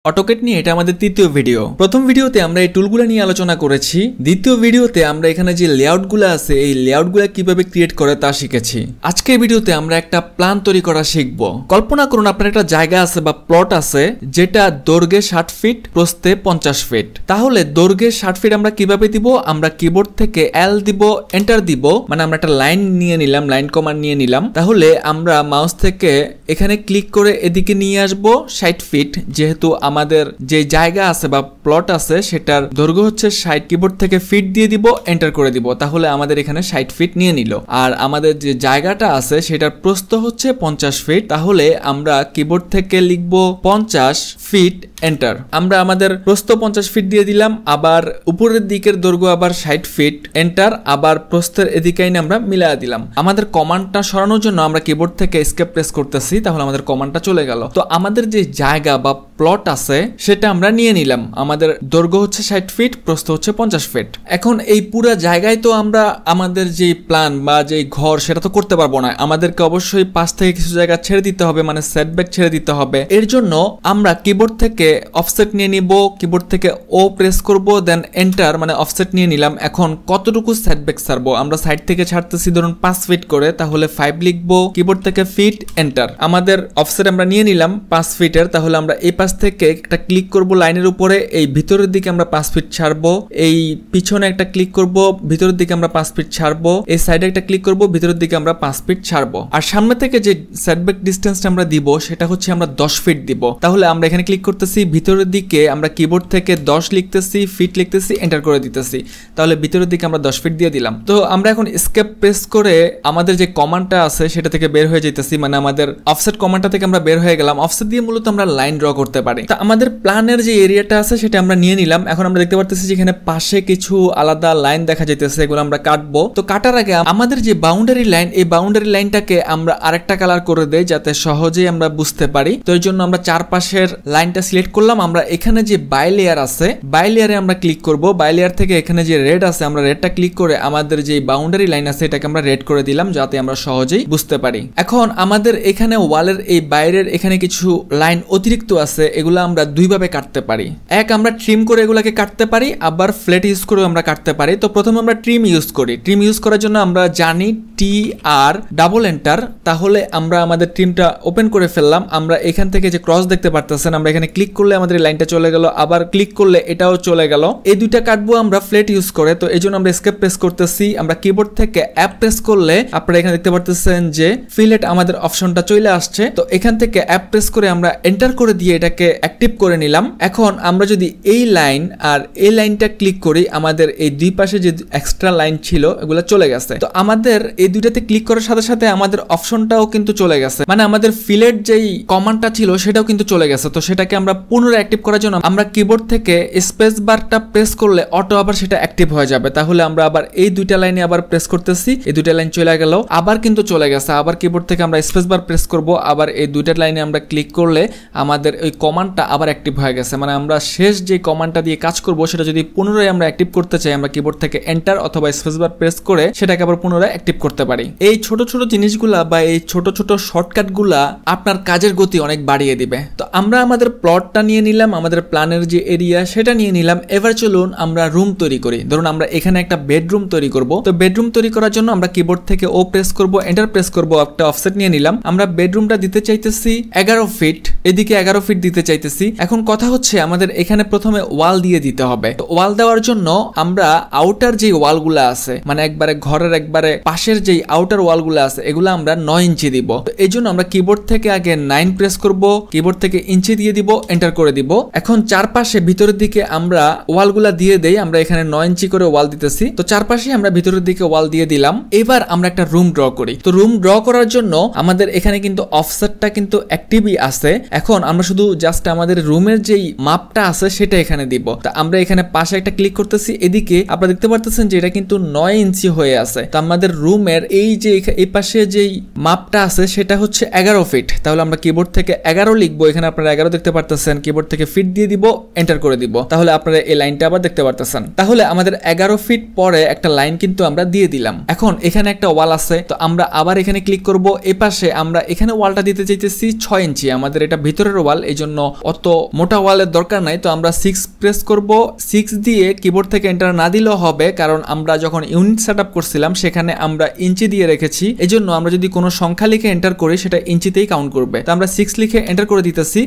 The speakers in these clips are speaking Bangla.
অটোকেট নিয়ে এটা আমাদের তৃতীয় ভিডিও। প্রথম ভিডিওতে আমরা এই টুলগুলো নিয়ে আলোচনা করেছি। দ্বিতীয় ভিডিওতে আমরা এখানে যে লেআউটগুলো আছে এই লেআউটগুলো কিভাবে ক্রিয়েট করে তা শিখেছি। আজকের ভিডিওতে আমরা একটা প্ল্যান তৈরি করা শিখব। কল্পনা করুন আপনার একটা জায়গা আছে বা প্লট আছে যেটা দৈর্ঘ্যে 60 ফিট, প্রস্থে 50 ফিট। তাহলে দৈর্ঘ্যে 60 ফিট আমরা কিভাবে দিব? আমরা কিবোর্ড থেকে এল দিব, এন্টার দিব, মানে আমরা একটা লাইন নিয়ে নিলাম, লাইন কমান্ড নিয়ে নিলাম। তাহলে আমরা মাউস থেকে এখানে ক্লিক করে এদিকে নিয়ে আসবো 60 ফিট। যেহেতু আমাদের যে জায়গা আছে বা প্লট আছে সেটার দৈর্ঘ্য হচ্ছে 60, কিবোর্ড থেকে ফিট দিয়ে দিব, এন্টার করে দিব। তাহলে আমাদের এখানে 60 ফিট নিয়ে নিল। আর আমাদের যে জায়গাটা আছে সেটার প্রস্থ হচ্ছে 50 ফিট। তাহলে আমরা কিবোর্ড থেকে লিখব 50 ফিট, এন্টার। আমরা আমাদের প্রস্থ 50 ফিট দিয়ে দিলাম, আবার উপরের দিকের দৈর্ঘ্য আবার 60 ফিট, এন্টার। আবার প্রস্থের এদিকে আমরা মিলাই দিলাম। আমাদের কমান্ডটা সরানোর জন্য আমরা কিবোর্ড থেকে এস্কেপ প্রেস করতেছি, তাহলে আমাদের কমান্ডটা চলে গেল। তো আমাদের যে জায়গা বা প্লট আছে সেটা আমরা নিয়ে নিলাম। আমাদের দৈর্ঘ্য হচ্ছে 60 ফিট, প্রস্থ হচ্ছে 50 ফিট। এখন এই পুরো জায়গায় তো আমরা আমাদের যে প্ল্যান বা যে ঘর সেটা তো করতে পারবো না। আমাদেরকে অবশ্যই পাশ থেকে কিছু জায়গা ছেড়ে দিতে হবে, মানে সেটব্যাক ছেড়ে দিতে হবে। এর জন্য আমরা কিবোর্ড থেকে অফসেট নিয়ে নিব, কিবোর্ড থেকে ও প্রেস করব, দেন এন্টার, মানে অফসেট নিয়ে নিলাম। এখন কতটুকু সেটব্যাক ছাড়বো? আমরা সাইড থেকে ছাড়তেছি ধরুন 5 ফিট করে, তাহলে 5 লিখবো, কিবোর্ড থেকে ফিট, এন্টার। আমাদের অফসেট আমরা নিয়ে নিলাম 5 ফিটের। তাহলে আমরা এই পাশ থেকে একটা ক্লিক করব লাইনের উপরে, এই ভিতরের দিকে আমরা 5 ফিট ছাড়বো। এই পিছনে একটা ক্লিক করব, ভিতরের দিকে আমরা 5 ফিট ছাড়বো। এই সাইডে একটা ক্লিক করব, ভিতরের দিকে আমরা 5 ফিট ছাড়বো। আর সামনে থেকে যে সেটব্যাক ডিসটেন্সটা আমরা দিব সেটা হচ্ছে আমরা 10 ফিট দিব। তাহলে আমরা এখানে ক্লিক করতেছি, ভিতরের দিকে আমরা কিবোর্ড থেকে 10 লিখতেছি, ফিট লিখতেছি, এন্টার করে দিতেছি। তাহলে ভিতরের দিকে আমরা 10 ফিট দিয়ে দিলাম। তো আমরা এখন এস্কেপ প্রেস করে আমাদের যে কমান্ডটা আছে সেটা থেকে বের হয়ে যেতেছি, মানে আমাদের অফসেট কমান্ডটা থেকে আমরা বের হয়ে গেলাম। অফসেট দিয়ে মূলত আমরা লাইন ড্র করতে পারি। তো আমাদের প্ল্যানের যে এরিয়াটা আছে সেটা আমরা নিয়ে নিলাম। এখন আমরা দেখতে পারতেছি যে এখানে পাশে কিছু আলাদা লাইন দেখা যাইতেছে, এগুলো আমরা কাটবো। তো কাটার আগে আমাদের যে বাউন্ডারি লাইন, এই বাউন্ডারি লাইনটাকে আমরা আরেকটা কালার করে দেই যাতে সহজেই আমরা বুঝতে পারি। তো এর জন্য আমরা চারপাশের লাইনটা সিলেক্ট করলাম। আমরা এখানে যে বাই লেয়ার আছে, বাই লেয়ারে আমরা ক্লিক করব। বাই লেয়ার থেকে এখানে যে রেড আছে, আমরা রেডটা ক্লিক করে আমাদের যে বাউন্ডারি লাইন আছে এটাকে আমরা রেড করে দিলাম যাতে আমরা সহজেই বুঝতে পারি। এখন আমাদের এখানে ওয়ালের এই বাইরের এখানে কিছু লাইন অতিরিক্ত আছে, এগুলো আমরা দুইভাবে কাটতে পারি। এক, আমরা ট্রিম করে এগুলাকে কাটতে পারি, আবার ফ্ল্যাট ইউজ করে আমরা কাটতে পারি। তো প্রথমে আমরা ট্রিম ইউজ করি। ট্রিম ইউজ করার জন্য আমরা জানি TR ডাবল এন্টার। তাহলে আমরা আমাদের ট্রিমটা ওপেন করে ফেললাম। আমরা এখান থেকে যে ক্রস দেখতে পারতেছেন, আমরা এখানে ক্লিক করলে আমাদের লাইনটা চলে গেল, আবার ক্লিক করলে এটাও চলে গেল। এই দুইটা কাটবো আমরা ফ্ল্যাট ইউজ করে। তো এই জন্য আমরা এস্কেপ প্রেস করতেছি। আমরা কিবোর্ড থেকে অ্যাপ প্রেস করলে আপনারা এখানে দেখতে পারতেছেন যে ফিলেট আমাদের অপশনটা চলে আসছে। তো এখান থেকে অ্যাপ প্রেস করে আমরা এন্টার করে দিয়ে এটাকে অ্যাক্টিভ করে নিলাম। এখন আমরা যদি এই লাইন আর এই লাইনটা ক্লিক করি, আমাদের এই দুই পাশে যে এক্সট্রা লাইন ছিল এগুলো চলে গেছে। তো আমাদের এই দুইটাতে ক্লিক করার সাথে সাথে আমাদের অপশনটাও কিন্তু চলে গেছে, মানে আমাদের ফিলেট যেই কমান্ডটা ছিল সেটাও কিন্তু চলে গেছে। তো সেটাকে আমরা পুনরায় অ্যাক্টিভ করার জন্য আমরা কিবোর্ড থেকে স্পেস বারটা প্রেস করলে অটো আবার সেটা অ্যাক্টিভ হয়ে যাবে। তাহলে আমরা আবার এই দুইটা লাইনে আবার প্রেস করতেছি, এই দুইটা লাইন চলে গেল, আবার কিন্তু চলে গেছে। আবার কিবোর্ড থেকে আমরা স্পেস বার প্রেস করব, আবার এই দুইটা লাইনে আমরা ক্লিক করলে আমাদের ওই কমান্ডটা আবার অ্যাক্টিভ হয়ে গেছে। মানে আমরা শেষ যে কমান্ডটা দিয়ে কাজ করব সেটা যদি পুনরায় আমরা অ্যাক্টিভ করতে চাই, আমরা কিবোর্ড থেকে এন্টার অথবা স্পেস বার প্রেস করে সেটাকে আবার পুনরায় অ্যাক্টিভ করতে পারি। এই ছোট ছোট জিনিসগুলা বা এই ছোট ছোট শর্টকাটগুলা আপনার কাজের গতি অনেক বাড়িয়ে দিবে। তো আমরা আমাদের প্লটটা নিয়ে নিলাম, আমাদের প্ল্যানের যে এরিয়া সেটা নিয়ে নিলাম। এবার চলুন আমরা রুম তৈরি করি। ধরুন আমরা এখানে একটা বেডরুম তৈরি করব। তো বেডরুম তৈরি করার জন্য আমরা কিবোর্ড থেকে ও প্রেস করব, এন্টার প্রেস করব, একটা অফসেট নিয়ে নিলাম। আমরা বেডরুমটা দিতে চাইতেছি 11 ফিট, এদিকে 11 ফিট দিতে চাইতেছি। এখন কথা হচ্ছে আমাদের এখানে প্রথমে ওয়াল দিয়ে দিতে হবে। তো ওয়াল দেওয়ার জন্য আমরা আউটার যে ওয়ালগুলো আছে, মানে একবারে ঘরের একবারে পাশের যে আউটার ওয়ালগুলো আছে এগুলো আমরা 9 ইঞ্চি দিব। তো এই জন্য আমরা কিবোর্ড থেকে আগে 9 প্রেস করব, কিবোর্ড থেকে ইঞ্চি দিয়ে দিব, এন্টার করে দিব। এখন চারপাশে ভিতরের দিকে আমরা ওয়ালগুলা দিয়ে দেই। আমরা এখানে 9 ইঞ্চি করে ওয়াল দিতেছি। তো চারপাশে আমরা ভিতরের দিকে ওয়াল দিয়ে দিলাম। এবার আমরা একটা রুম ড্র করি। তো রুম ড্র করার জন্য আমাদের এখানে কিন্তু অফসেটটা কিন্তু অ্যাক্টিভই আছে। এখন আমরা শুধু জাস্ট আমাদের রুমের যেই মাপটা আছে সেটা এখানে দিব। তো আমরা এখানে পাশে একটা ক্লিক করতেছি, এদিকে আপনারা দেখতে পারতেছেন যে এটা কিন্তু 9 ইঞ্চি হয়ে আছে। তো আমাদের রুমের এই যে এই পাশে যেই মাপটা আছে সেটা হচ্ছে 11 ফিট। তাহলে আমরা কিবোর্ড থেকে 11 লিখবো। এখানে আপনারা 11 দেখতে পারতেছেন, কিবোর্ড থেকে ফিট দিয়ে দিব, এন্টার করে দিব। তাহলে আপনারা এই লাইনটা আবার দেখতে পারতেছেন। তাহলে আমাদের 11 ফিট পরে একটা লাইন কিন্তু আমরা দিয়ে দিলাম। এখন এখানে একটা ওয়াল আছে, তো আমরা আবার এখানে ক্লিক করব। এই পাশে আমরা এখানে ওয়ালটা দিতে চাইতেছি 6 ইঞ্চি। আমাদের এটা ভিতরের ওয়াল, এই জন্য জন্য অত মোটা ওয়ালের দরকার নাই। তো আমরা 6 প্রেস করব, 6 দিয়ে কিবোর্ড থেকে এন্টার না দিলেও হবে, কারণ আমরা যখন ইউনিট সেটআপ করছিলাম সেখানে আমরা ইঞ্চি দিয়ে রেখেছি, এজন্য আমরা যদি কোনো সংখ্যা লিখে এন্টার করি সেটা ইঞ্চিতেই কাউন্ট করবে। তো আমরা 6 লিখে এন্টার করে দিতেছি।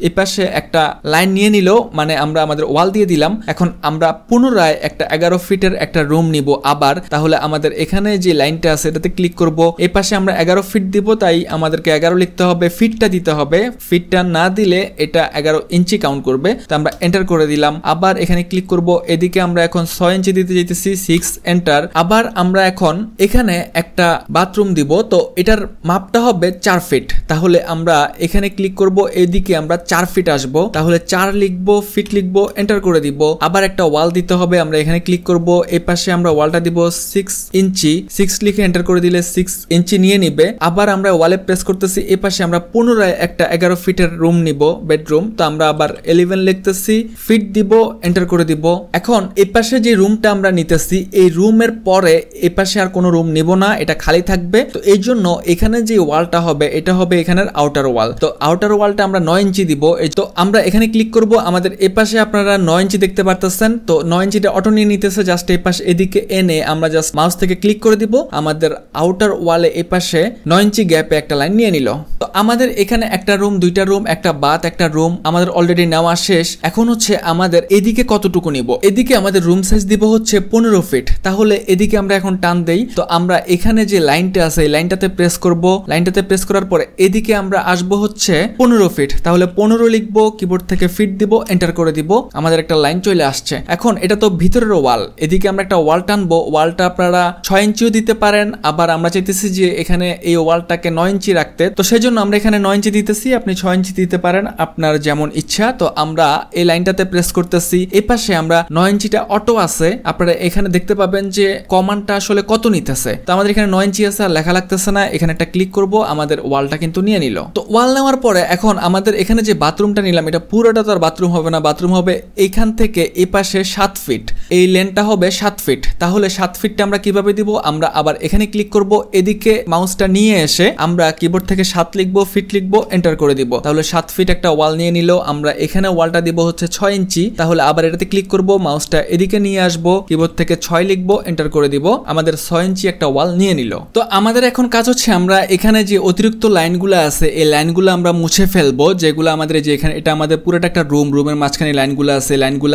এই পাশে একটা লাইন নিয়ে নিল, মানে আমরা আমাদের ওয়াল দিয়ে দিলাম। এখন আমরা পুনরায় একটা 11 ফিটের একটা রুম নিব আবার, তাহলে আমাদের এখানে যে লাইনটা আছে এটাতে ক্লিক করব। এই পাশে আমরা 11 ফিট দিব, তাই আমাদেরকে 11 লিখতে হবে, ফিটটা দিতে হবে। ফিটটা না দিলে এটা 11 ইঞ্চি কাউন্ট করবে। তো আমরা এন্টার করে দিলাম, আবার এখানে ক্লিক করব। এদিকে আমরা এখন 6 ইঞ্চি দিতে যাইতেছি, 6 এন্টার। আবার আমরা এখন এখানে একটা বাথরুম দিব, তো এটার মাপটা হবে 4 ফিট। তাহলে আমরা এখানে ক্লিক করব, এদিকে আমরা 4 ফিট আসব, তাহলে 4 লিখবো, ফিট লিখবো, এন্টার করে দিব। আবার একটা ওয়াল দিতে হবে, আমরা এখানে ক্লিক করব। এই পাশে আমরা ওয়ালটা দিব 6 ইঞ্চি, 6 লিখে এন্টার করে দিলে 6 ইঞ্চি নিয়ে নিবে। আবার আমরা ওয়ালে প্রেস করতেছি, এই পাশে আমরা পুনরায় একটা 11 ফিটের রুম নিব, বেডরুম। তো আমরা আবার 11 লিখতেছি, ফিট দিব, এন্টার করে দিব। এখন এই পাশে যে রুমটা আমরা নিতেছি, এই রুমের পরে এই পাশে আর কোনো রুম নিব না, এটা খালি থাকবে। তো এই জন্য এখানে যে ওয়ালটা হবে এটা হবে এখানের আউটার ওয়াল। তো আউটার ওয়ালটা আমরা 9 ইঞ্চি দিব। তো আমরা এখানে ক্লিক করব, আমাদের এই পাশে আপনারা 9 ইঞ্চি দেখতে পারতেছেন। তো 9 ইঞ্চিটা অটো নিয়ে নিতেছে, জাস্ট এই পাশে এদিকে এনে আমরা জাস্ট মাউস থেকে ক্লিক করে দিব। আমাদের আউটার ওয়ালে এই পাশে 9 ইঞ্চি গ্যাপে একটা লাইন নিয়ে নিল। তো আমাদের এখানে একটা রুম, দুইটা রুম, একটা বাথ, একটা রুম আমাদের অলরেডি নেওয়া শেষ। এখন হচ্ছে আমাদের এদিকে কতটুকু নিব। এদিকে আমাদের রুম সাইজ দিব হচ্ছে 15 ফিট। তাহলে এদিকে আমরা এখন টান দেই। তো আমরা এখানে যে লাইনটা আছে এই লাইনটাতে প্রেস করব। লাইনটাতে প্রেস করার পরে এদিকে আমরা আসবো হচ্ছে 15 ফিট। তাহলে 15 লিখবো, কিবোর্ড থেকে ফিট দিব, এন্টার করে দিব। আমাদের একটা লাইন চলে আসছে। এখন এটা তো ভিতরের ওয়াল, এদিকে আমরা একটা ওয়াল টানবো। ওয়ালটা আপনারা 6 ইঞ্চিও দিতে পারেন, আবার আমরা চাইতেছি যে এখানে এই ওয়ালটাকে 9 ইঞ্চি রাখতে। তো সেই জন্য আমরা এখানে 9 ইঞ্চি দিতেছি, আপনি 6 ইঞ্চি দিতে পারেন, আপনার যেমন ইচ্ছা। তো আমরা এই লাইনটাতে প্রেস করতেছি। এই পাশে আমরা 9 ইঞ্চিটা অটো আছে, আপনারা এখানে দেখতে পাবেন যে কমান্ডটা আসলে কত নিতেছে। তো আমাদের এখানে 9 ইঞ্চি আছে, আর লেখা লাগতেছে না। এখানে একটা ক্লিক করব, আমাদের ওয়ালটা কিন্তু নিয়ে নিল। তো ওয়াল নেওয়ার পরে এখন আমাদের এখানে যে বাথরুমটা নিলাম এটা পুরোটা তো আর বাথরুম হবে না, বাথরুম হবে এইখান থেকে এই পাশে 7 ফিট, এই লেনটা হবে 7 ফিট। তাহলে 7 ফিটটা আমরা কিভাবে দিব, আমরা আবার এখানে ক্লিক করব, এদিকে মাউসটা নিয়ে এসে আমরা কিবোর্ড থেকে 7 লিখবো, ফিট লিখবো, এন্টার করে দিব। তাহলে 7 ফিট একটা ওয়াল নিয়ে নিল। আমরা এখানে ওয়ালটা দিব হচ্ছে 6 ইঞ্চি। তাহলে আবার এটাতে ক্লিক করব, মাউসটা এদিকে নিয়ে আসবো, কিবোর্ড থেকে 6 লিখবো, এন্টার করে দিব। আমাদের 6 ইঞ্চি একটা ওয়াল নিয়ে নিল। তো আমাদের এখন কাজ হচ্ছে আমরা এখানে যে অতিরিক্ত লাইনগুলো আছে এই লাইনগুলো আমরা মুছে ফেলবো, যেগুলো আমাদের যে এখানে এটা আমাদের পুরোটা একটা রুম, রুমের মাঝখানে লাইনগুলো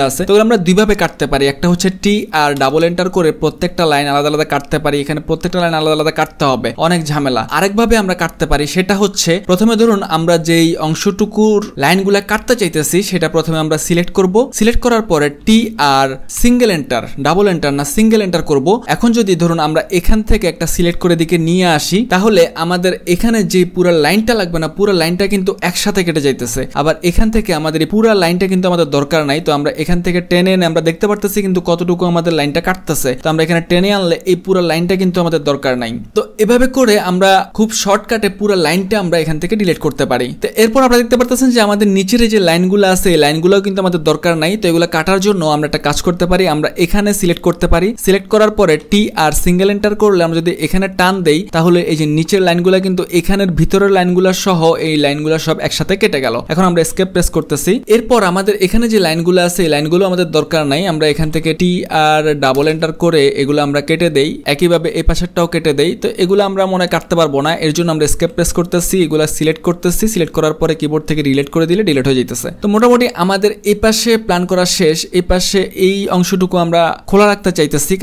আছে। তো আমরা দুইভাবে কাটতে পারি। একটা হচ্ছে টি আর ডাবল এন্টার করে প্রত্যেকটা লাইন আলাদা আলাদা কাটতে পারি। এখানে প্রত্যেকটা লাইন আলাদা আলাদা কাটতে হবে, অনেক ঝামেলা। আরেকভাবে আমরা কাটতে পারি, সেটা হচ্ছে প্রথমে ধরুন আমরা যেই অংশটুকুর লাইনগুলো কাটতে চাইতেছি সেটা প্রথমে আমরা সিলেক্ট করব। সিলেক্ট করার পরে টি আর সিঙ্গেল এন্টার, ডাবল এন্টার না, সিঙ্গেল এন্টার করব। এখন যদি ধরুন আমরা এখান থেকে একটা সিলেক্ট করে দিকে নিয়ে আসি, তাহলে আমাদের এখানে যে পুরো লাইনটা লাগবে না, পুরো লাইনটা কিন্তু একসাথে কেটে যাইতেছে। আবার এখান থেকে আমাদের এই পুরো লাইনটা কিন্তু আমাদের দরকার নাই। তো আমরা এখান থেকে টেনে এনে আমরা দেখতে পারতেছি কিন্তু কতটুকু আমাদের লাইনটা কাটতেছে। তো আমরা এখানে টেনে আনলে এই পুরো লাইনটা কিন্তু আমাদের দরকার নাই। তো এভাবে করে আমরা খুব শর্টকাটে পুরো লাইনটা আমরা এখান থেকে ডিলিট করতে পারি। তো এরপর আপনারা দেখতে পারতেছেন যে আমাদের নিচের যে লাইনগুলো আছে এই লাইনগুলোও কিন্তু আমাদের দরকার নাই। তো এগুলো কাটার জন্য আমরা একটা কাজ করতে পারি, আমরা এখানে সিলেক্ট করতে পারি। সিলেক্ট করার পরে টি আর সিঙ্গেল এন্টার করলে আমরা যদি এখানে টান দেই, তাহলে এই যে নিচের লাইনগুলো কিন্তু এখানের ভিতরের লাইনগুলো সহ এই লাইনগুলো সব একসাথে কেটে গেল। এখন আমরা এসকেপ প্রেস করতেছি। এরপর আমাদের এখানে যে লাইনগুলো আছে এই লাইনগুলো আমাদের দরকার নাই। আমরা এখান থেকে টি আর ডাবল এন্টার করে এগুলো আমরা কেটে দেই, একইভাবে এই পাশেরটাও কেটে দেই। তো এগুলো আমরা মনে কাটতে পারবো না, এর জন্য আমরা এসকেপ প্রেস করতেছি, এগুলো সিলেক্ট করতেছি। সিলেক্ট করার পরে কিবোর্ড থেকে ডিলিট করে দিলে ডিলিট হয়ে যাইতেছে। তো মোটামুটি আমাদের এই পাশে প্ল্যান করা শেষ। এই পাশে এই অংশটুকু আমরা খোলা রাখতে চাইতেছি,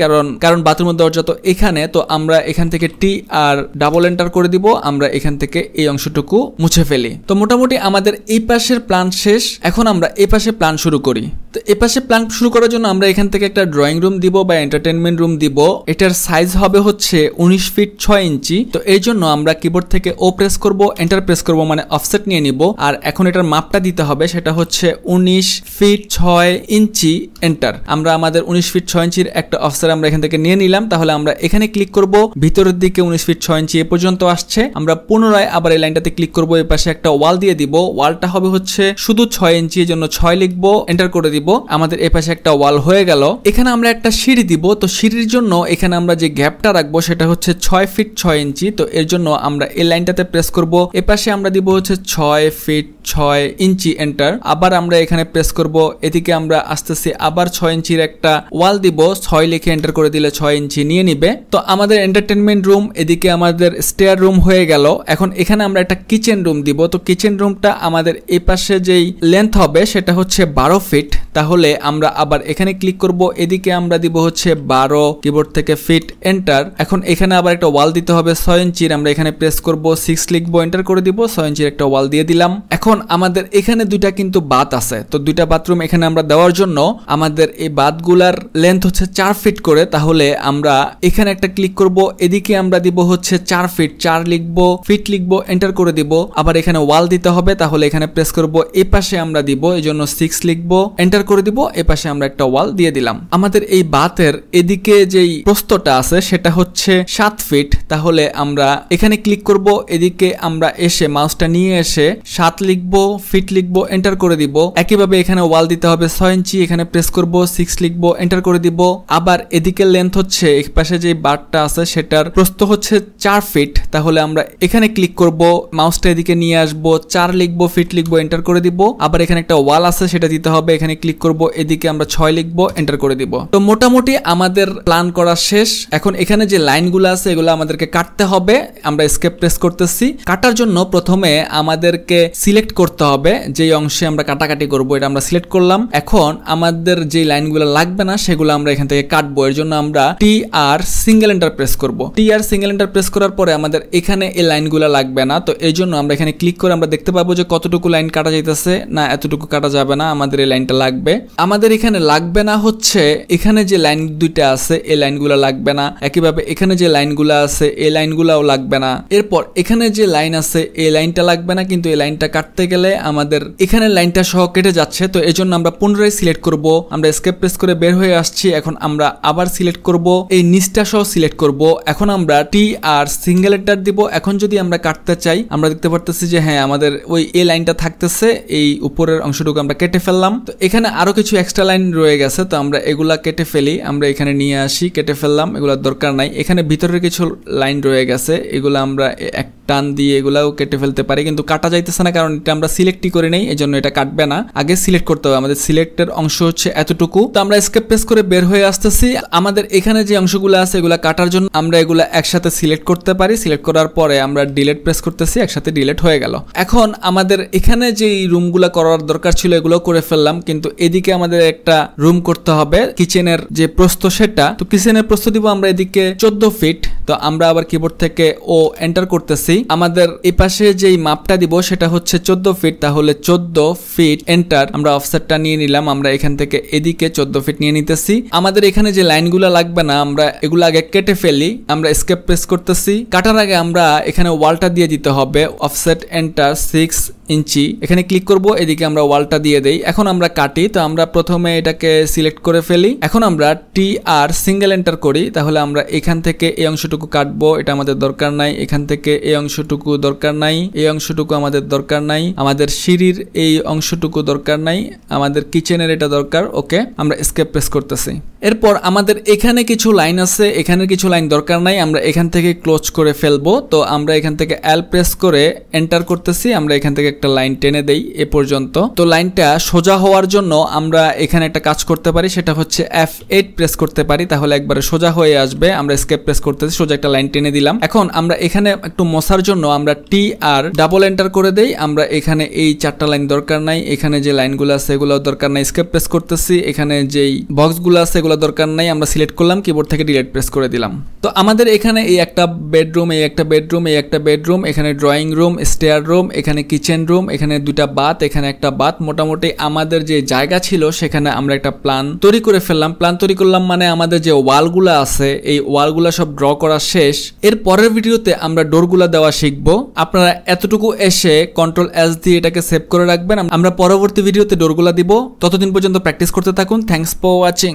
কারণ বাথরুমের দরজা তো এখানে। তো আমরা এখান থেকে টি আর ডাবল এন্টার করে দিব, আমরা এখান থেকে এই অংশটুকু মুছে ফেলি। তো মোটামুটি আমাদের এই পাশের প্ল্যান শেষ। এখন আমরা এই পাশে প্ল্যান শুরু করি। তো এই পাশে প্ল্যান শুরু করার জন্য আমরা এখান থেকে একটা ড্রয়িং রুম দিব বা এন্টারটেনমেন্ট রুম দিব। এটার সাইজ হবে হচ্ছে 19 ফিট 6 ইঞ্চি। তো এই জন্য আমরা কিবোর্ড থেকে ও প্রেস করব, এন্টার প্রেস করব, মানে অফসেট নিয়ে নিব। আর এখন এটার মাপটা দিতে হবে, সেটা হচ্ছে 19 ফিট 6 ইঞ্চি, এন্টার। আমরা আমাদের 19 ফিট 6 ইঞ্চির একটা অফসেট আমরা এখান থেকে নিয়ে নিলাম। তাহলে আমরা এখানে ক্লিক করব, ভিতরের দিকে 19 ফিট 6 ইঞ্চি এ পর্যন্ত আসছে। আমরা পুনরায় আবার এই লাইনটাতে ক্লিক করব, এই পাশে একটা ওয়াল দিয়ে দিব। ওয়ালটা হবে হচ্ছে শুধু 6 ইঞ্চি, এর জন্য 6 লিখবো, এন্টার করে দিব। দিব। আমাদের এই পাশে একটা ওয়াল হয়ে গেল। এখানে আমরা একটা সিঁড়ি দিব। তো সিঁড়ির জন্য এখানে আমরা যে গ্যাপটা রাখবো সেটা হচ্ছে 6 ফিট 6 ইঞ্চি। তো এর জন্য আমরা এই লাইনটাতে প্রেস করব। এ পাশে আমরা দিব হচ্ছে 6 ফিট 6 ইঞ্চি এন্টার। আবার আমরা এখানে প্রেস করব। এদিকে আমরা আসতেছি আবার 6 ইঞ্চির একটা ওয়াল দিব। 6 লিখে এন্টার করে দিলে 6 ইঞ্চি নিয়ে নিবে। তো আমাদের এন্টারটেনমেন্ট রুম, এদিকে আমাদের স্টেয়ার রুম হয়ে গেল। এখন এখানে আমরা একটা কিচেন রুম দিব। তো কিচেন রুমটা আমাদের এই পাশে যেই লেন্থ হবে সেটা হচ্ছে 12 ফিট। তাহলে আমরা আবার এখানে ক্লিক করব। এদিকে আমরা দিব হচ্ছে 12, কিবোর্ড থেকে ফিট এন্টার। এখন এখানে আবার একটা ওয়াল দিতে হবে 6 ইঞ্চির। আমরা এখানে প্রেস করব, 6 লিখবো, এন্টার করে দিব। 6 ইঞ্চির একটা ওয়াল দিয়ে দিলাম। এখন আমাদের এখানে দুইটা কিন্তু বাথ আছে। তো দুইটা বাথরুম এখানে আমরা দেওয়ার জন্য আমাদের এই বাথগুলার লেন্থ হচ্ছে 4 ফিট করে। তাহলে আমরা এখানে একটা ক্লিক করব। এদিকে আমরা দিব হচ্ছে 4 ফিট, 4 লিখবো, ফিট লিখবো, এন্টার করে দিব। আবার এখানে ওয়াল দিতে হবে। তাহলে এখানে প্রেস করব। এই পাশে আমরা দিব, এই জন্য 6 লিখবো, এন্টার করে দিব। এই পাশে আমরা একটা ওয়াল দিয়ে দিলাম। আমাদের এই বাথের এদিকে যেই প্রস্থটা আছে সেটা হচ্ছে 7 ফিট। তাহলে আমরা এখানে ক্লিক করব। এদিকে আমরা এসে মাউসটা নিয়ে এসে 7 লিখবো, ফিট লিখবো, এন্টার করে দিব। একইভাবে এখানে ওয়াল দিতে হবে 6 ইঞ্চি। এখানে প্রেস করব, 6 লিখবো, এন্টার করে দিব। আবার এদিকে লেন্থ হচ্ছে, এই পাশে যে বারটা আছে সেটার প্রস্থ হচ্ছে 4 ফিট। তাহলে আমরা এখানে ক্লিক করব, মাউসটা এদিকে নিয়ে আসবো, 4 লিখবো, ফিট লিখবো, এন্টার করে দিব। আবার এখানে একটা ওয়াল আছে সেটা দিতে হবে। এখানে ক্লিক করব, এদিকে আমরা 6 লিখবো, এন্টার করে দিব। তো মোটামুটি আমাদের প্ল্যান করা শেষ। এখন এখানে যে লাইনগুলো আছে এগুলো আমাদেরকে কাটতে হবে। আমরা এস্কেপ প্রেস করতেছি। কাটার জন্য প্রথমে আমাদেরকে সিলেক্ট করতে হবে যেই অংশে আমরা কাটাকাটি করব, এটা আমরা সিলেক্ট করলাম। এখন আমাদের যে লাইনগুলো লাগবে না সেগুলো আমরা এখান থেকে কাটবো। এর জন্য আমরা টি আর সিঙ্গেল এন্টার প্রেস করব। টি আর সিঙ্গেল এন্টার প্রেস করার পরে আমাদের এখানে এই লাইনগুলো লাগবে না। তো এই জন্য আমরা এখানে ক্লিক করে আমরা দেখতে পাবো যে কতটুকু লাইন কাটা যাইতেছে। না, এতটুকু কাটা যাবে না, আমাদের এই লাইনটা লাগবে। আমাদের এখানে লাগবে না হচ্ছে এখানে যে লাইন দুইটা আছে এই লাইনগুলো লাগবে না। একইভাবে এখানে যে লাইনগুলো আছে এই লাইনগুলোও লাগবে না। এরপর এখানে যে লাইন আছে এই লাইনটা লাগবে না, কিন্তু এই লাইনটা কাটতে গেলে আমাদের এখানে লাইনটা সহ কেটে যাচ্ছে। তো এই জন্য আমরা পুনরায় সিলেক্ট করব। আমরা এস্কেপ প্রেস করে বের হয়ে আসছি। এখন আমরা আবার সিলেক্ট করব, এই নিচটা সহ সিলেক্ট করব। এখন আমরা টি আর সিঙ্গেল এন্টার দিব। এখন যদি আমরা কাটতে চাই আমরা দেখতে পারতেছি যে হ্যাঁ আমাদের ওই এই লাইনটা থাকতেছে, এই উপরের অংশটুকু আমরা কেটে ফেললাম। তো এখানে আরো কিছু এক্সট্রা লাইন রয়ে গেছে, তো আমরা এগুলা কেটে ফেলি। আমরা এখানে নিয়ে আসি, কেটে ফেললাম, এগুলোর দরকার নাই। এখানে ভিতরের কিছু লাইন রয়ে গেছে, এগুলো আমরা এক টান দিয়ে এগুলাও কেটে ফেলতে পারি, কিন্তু কাটা যাইতেছে না কারণ এটা আমরা সিলেক্টই করে নেই, এই জন্য এটা কাটবে না। আগে সিলেক্ট করতে হবে, আমাদের সিলেক্টের অংশ হচ্ছে এতটুকু। তো আমরা এস্কেপ প্রেস করে বের হয়ে আসতেছি। আমাদের এখানে যে অংশগুলো আছে এগুলা কাটার জন্য আমরা এগুলা একসাথে সিলেক্ট করতে পারি। সিলেক্ট করার পরে আমরা ডিলিট প্রেস করতেছি, একসাথে ডিলিট হয়ে গেল। এখন আমাদের এখানে যে রুমগুলা করার দরকার ছিল এগুলো করে ফেললাম, কিন্তু এদিকে আমাদের একটা রুম করতে হবে কিচেনের যে প্রস্থ সেটা। তো কিচেনের প্রস্থ দিব আমরা এদিকে 14 ফিট। তো আমরা আবার কিবোর্ড থেকে ও এন্টার করতেছি। আমাদের এই পাশে যেই মাপটা দিব সেটা হচ্ছে 14 ফিট। তাহলে 14 ফিট এন্টার। আমরা অফসেটটা নিয়ে নিলাম। আমরা এখান থেকে এদিকে 14 ফিট নিয়ে নিতেছি। আমাদের এখানে যে লাইনগুলো লাগবে না আমরা এগুলো আগে কেটে ফেলি। আমরা এস্কেপ প্রেস করতেছি। কাটার আগে আমরা এখানে ওয়ালটা দিয়ে দিতে হবে। অফসেট এন্টার 6 ইঞ্চি। এখানে ক্লিক করব, এদিকে আমরা ওয়ালটা দিয়ে দেই। এখন আমরা কাটি। তো আমরা প্রথমে এটাকে সিলেক্ট করে ফেলি। এখন আমরা টি আর সিঙ্গেল এন্টার করি। তাহলে আমরা এখান থেকে এই অংশটুকু কাটবো, এটা আমাদের দরকার নাই। এখান থেকে এই অংশটুকু দরকার নাই, এই অংশটুকু আমাদের দরকার নাই, আমাদের সিঁড়ির এই অংশটুকু দরকার নাই, আমাদের কিচেনের এটা দরকার। ওকে, আমরা এস্কেপ প্রেস করতেছি। এরপর আমাদের এখানে কিছু লাইন আছে, এখানে কিছু লাইন দরকার নাই, আমরা এখান থেকে ক্লোজ করে ফেলবো। তো আমরা এখান থেকে এল প্রেস করে এন্টার করতেছি। আমরা এখান থেকে একটা লাইন টেনে দেই এ পর্যন্ত। তো লাইনটা সোজা হওয়ার জন্য আমরা এখানে একটা কাজ করতে পারি, সেটা হচ্ছে F8 প্রেস করতে পারি, তাহলে একবারে সোজা হয়ে আসবে। আমরা এস্কেপ প্রেস করতেছি, সোজা একটা লাইন টেনে দিলাম। এখন আমরা এখানে একটু মশার জন্য আমরা টি আর ডাবল এন্টার করে দেই। আমরা এখানে এই 4টা লাইন দরকার নাই, এখানে যে লাইনগুলো আছে এগুলো দরকার নাই। এস্কেপ প্রেস করতেছি। এখানে যেই বক্সগুলো আছে এগুলো দরকার নাই, আমরা সিলেক্ট করলাম, কিবোর্ড থেকে ডিলিট প্রেস করে দিলাম। তো আমাদের এখানে এই একটা বেডরুম, এই একটা বেডরুম, এই একটা বেডরুম, এখানে ড্রয়িং রুম, স্টেয়ার রুম, এখানে কিচেন রুম, এখানে দুইটা বাথ, এখানে একটা বাথ। মোটামুটি আমাদের যে জায়গা ছিল সেখানে আমরা একটা প্ল্যান তৈরি করে ফেললাম। প্ল্যান তৈরি করলাম মানে আমাদের যে ওয়ালগুলো আছে এই ওয়ালগুলো সব ড্র করা শেষ। এর পরের ভিডিওতে আমরা ডোরগুলো দেওয়া শিখবো। আপনারা এতটুকু এসে Ctrl+S দিয়ে এটাকে সেভ করে রাখবেন। আমরা পরবর্তী ভিডিওতে ডোরগুলো দিব। ততদিন পর্যন্ত প্র্যাকটিস করতে থাকুন। Thanks for watching.